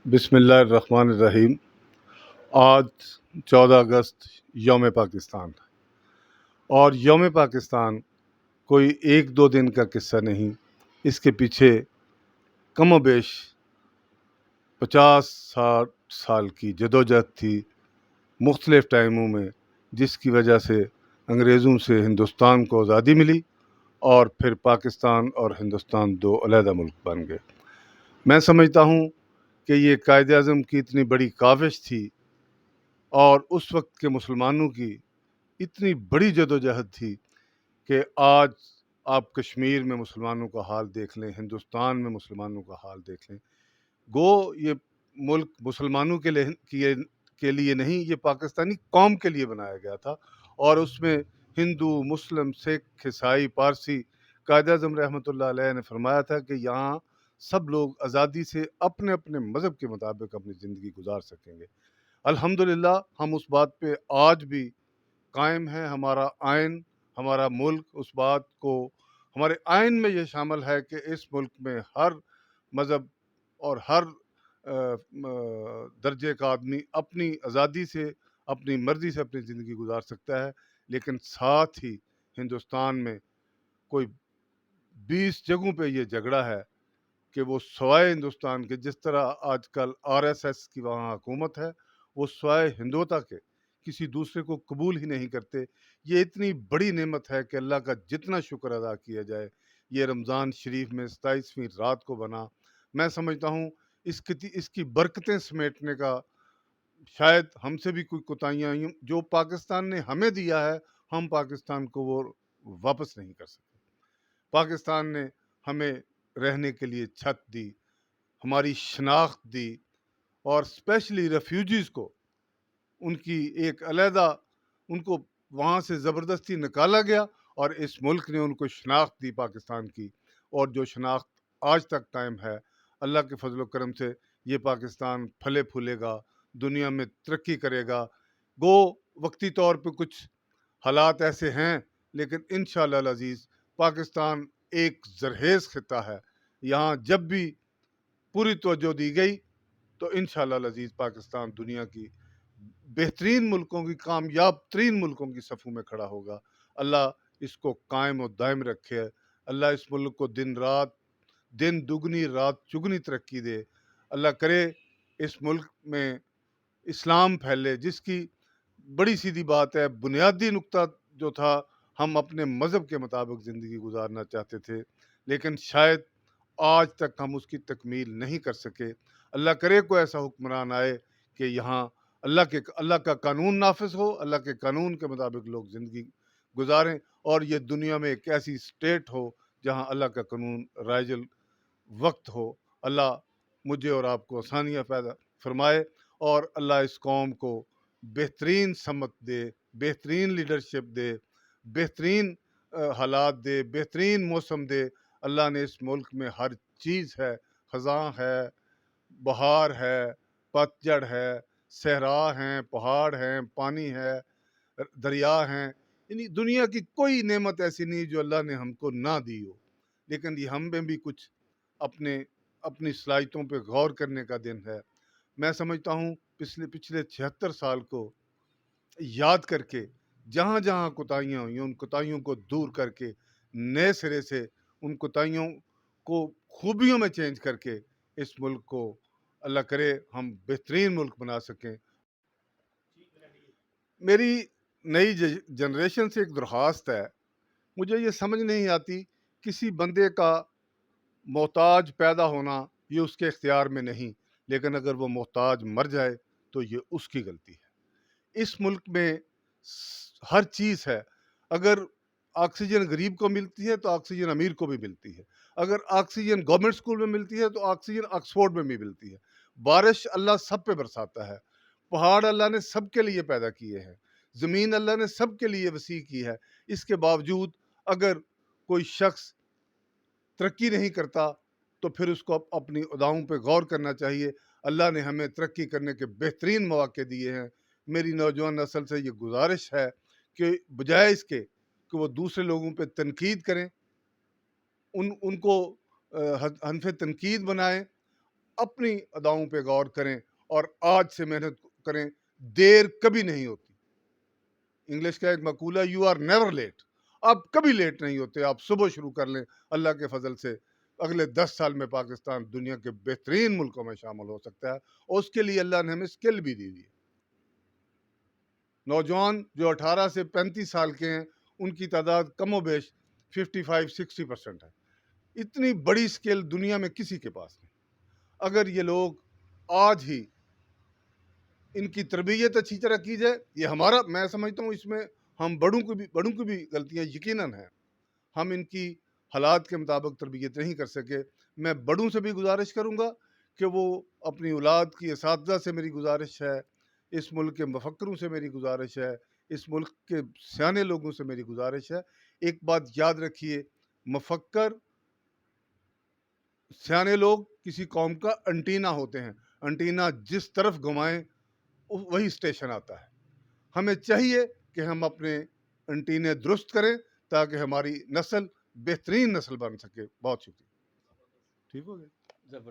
بسم اللہ الرحمن الرحیم۔ آج 14 اگست یوم پاکستان، اور یوم پاکستان کوئی ایک دو دن کا قصہ نہیں، اس کے پیچھے کم و بیش 50-60 سال کی جدوجہد تھی مختلف ٹائموں میں، جس کی وجہ سے انگریزوں سے ہندوستان کو آزادی ملی اور پھر پاکستان اور ہندوستان دو علیحدہ ملک بن گئے۔ میں سمجھتا ہوں کہ یہ قائد اعظم کی اتنی بڑی کاوش تھی اور اس وقت کے مسلمانوں کی اتنی بڑی جدوجہد تھی کہ آج آپ کشمیر میں مسلمانوں کا حال دیکھ لیں، ہندوستان میں مسلمانوں کا حال دیکھ لیں۔ گو یہ ملک مسلمانوں کے لیے نہیں، یہ پاکستانی قوم کے لیے بنایا گیا تھا، اور اس میں ہندو، مسلم، سکھ، عیسائی، پارسی۔ قائد اعظم رحمۃ اللہ علیہ نے فرمایا تھا کہ یہاں سب لوگ آزادی سے اپنے اپنے مذہب کے مطابق اپنی زندگی گزار سکیں گے۔ الحمدللہ ہم اس بات پہ آج بھی قائم ہیں۔ ہمارا آئین، ہمارا ملک اس بات کو، ہمارے آئین میں یہ شامل ہے کہ اس ملک میں ہر مذہب اور ہر درجے کا آدمی اپنی آزادی سے، اپنی مرضی سے اپنی زندگی گزار سکتا ہے۔ لیکن ساتھ ہی ہندوستان میں کوئی 20 جگہوں پہ یہ جھگڑا ہے کہ وہ سوائے ہندوستان کے، جس طرح آج کل RSS کی وہاں حکومت ہے، وہ سوائے ہندوتا کے کسی دوسرے کو قبول ہی نہیں کرتے۔ یہ اتنی بڑی نعمت ہے کہ اللہ کا جتنا شکر ادا کیا جائے، یہ رمضان شریف میں 27ویں رات کو بنا۔ میں سمجھتا ہوں اس کی برکتیں سمیٹنے کا شاید ہم سے بھی کوئی کوتاہیاں ہوئیں۔ جو پاکستان نے ہمیں دیا ہے، ہم پاکستان کو وہ واپس نہیں کر سکتے۔ پاکستان نے ہمیں رہنے کے لیے چھت دی، ہماری شناخت دی، اور اسپیشلی ریفیوجیز کو ان کی ایک علیحدہ، ان کو وہاں سے زبردستی نکالا گیا، اور اس ملک نے ان کو شناخت دی پاکستان کی، اور جو شناخت آج تک قائم ہے۔ اللہ کے فضل و کرم سے یہ پاکستان پھلے پھولے گا، دنیا میں ترقی کرے گا۔ گو وقتی طور پہ کچھ حالات ایسے ہیں، لیکن انشاءاللہ العزیز پاکستان ایک زرخیز خطہ ہے۔ یہاں جب بھی پوری توجہ دی گئی تو انشاءاللہ العزیز پاکستان دنیا کی بہترین ملکوں کی، کامیاب ترین ملکوں کی صفوں میں کھڑا ہوگا۔ اللہ اس کو قائم و دائم رکھے۔ اللہ اس ملک کو دن دگنی رات چگنی ترقی دے۔ اللہ کرے اس ملک میں اسلام پھیلے، جس کی بڑی سیدھی بات ہے، بنیادی نقطہ جو تھا، ہم اپنے مذہب کے مطابق زندگی گزارنا چاہتے تھے، لیکن شاید آج تک ہم اس کی تکمیل نہیں کر سکے۔ اللہ کرے کوئی ایسا حکمران آئے کہ یہاں اللہ کا قانون نافذ ہو، اللہ کے قانون کے مطابق لوگ زندگی گزاریں، اور یہ دنیا میں ایک ایسی اسٹیٹ ہو جہاں اللہ کا قانون رائج الوقت ہو۔ اللہ مجھے اور آپ کو آسانیاں پیدا فرمائے، اور اللہ اس قوم کو بہترین سمت دے، بہترین لیڈرشپ دے، بہترین حالات دے، بہترین موسم دے۔ اللہ نے اس ملک میں ہر چیز ہے، خزاں ہے، بہار ہے، پتجھڑ ہے، صحرا ہیں، پہاڑ ہیں، پانی ہے، دریا ہیں۔ یعنی دنیا کی کوئی نعمت ایسی نہیں جو اللہ نے ہم کو نہ دی ہو، لیکن یہ ہم میں بھی کچھ اپنی صلاحیتوں پہ غور کرنے کا دن ہے۔ میں سمجھتا ہوں پچھلے 76 سال کو یاد کر کے، جہاں جہاں کوتاہیاں ہوئیں ان کوتاہیوں کو دور کر کے، نئے سرے سے ان کوتاہیوں کو خوبیوں میں چینج کر کے اس ملک کو اللہ کرے ہم بہترین ملک بنا سکیں۔ میری نئی جنریشن سے ایک درخواست ہے، مجھے یہ سمجھ نہیں آتی، کسی بندے کا محتاج پیدا ہونا یہ اس کے اختیار میں نہیں، لیکن اگر وہ محتاج مر جائے تو یہ اس کی غلطی ہے۔ اس ملک میں ہر چیز ہے۔ اگر آکسیجن غریب کو ملتی ہے تو آکسیجن امیر کو بھی ملتی ہے۔ اگر آکسیجن گورنمنٹ اسکول میں ملتی ہے تو آکسیجن آکسفورڈ میں بھی ملتی ہے۔ بارش اللہ سب پہ برساتا ہے۔ پہاڑ اللہ نے سب کے لیے پیدا کیے ہیں۔ زمین اللہ نے سب کے لیے وسیع کی ہے۔ اس کے باوجود اگر کوئی شخص ترقی نہیں کرتا تو پھر اس کو اپنی اداؤں پہ غور کرنا چاہیے۔ اللہ نے ہمیں ترقی کرنے کے بہترین مواقع دیے ہیں۔ میری نوجوان نسل سے یہ گزارش ہے کہ بجائے اس کے کہ وہ دوسرے لوگوں پہ تنقید کریں، ان کو حنف تنقید بنائیں، اپنی اداؤں پہ غور کریں اور آج سے محنت کریں. دیر کبھی نہیں ہوتی. انگلش کا ایک مقولہ یو آر نیور لیٹ. آپ کبھی لیٹ نہیں ہوتے. آپ صبح شروع کر لیں. اللہ کے فضل سے اگلے 10 سال میں پاکستان دنیا کے بہترین ملکوں میں شامل ہو سکتا ہے، اور اس کے لیے اللہ نے ہمیں اسکل بھی دی ہے. نوجوان جو 18 سے 35 سال کے ہیں ان کی تعداد کم و بیش 55-60% ہے. اتنی بڑی اسکل دنیا میں کسی کے پاس نہیں. اگر یہ لوگ آج ہی ان کی تربیت اچھی طرح کی جائے، یہ ہمارا، میں سمجھتا ہوں اس میں ہم بڑوں کی بھی غلطیاں یقیناً ہیں. ہم ان کی حالات کے مطابق تربیت نہیں کر سکے. میں بڑوں سے بھی گزارش کروں گا کہ وہ اپنی اولاد کی، اساتذہ سے میری گزارش ہے، اس ملک کے مفکروں سے میری گزارش ہے، اس ملک کے سیانے لوگوں سے میری گزارش ہے. ایک بات یاد رکھیے، مفکر، سیانے لوگ کسی قوم کا انٹینا ہوتے ہیں. انٹینا جس طرف گھمائیں وہی اسٹیشن آتا ہے. ہمیں چاہیے کہ ہم اپنے انٹینے درست کریں تاکہ ہماری نسل بہترین نسل بن سکے. بہت شکریہ. ٹھیک ہو گیا.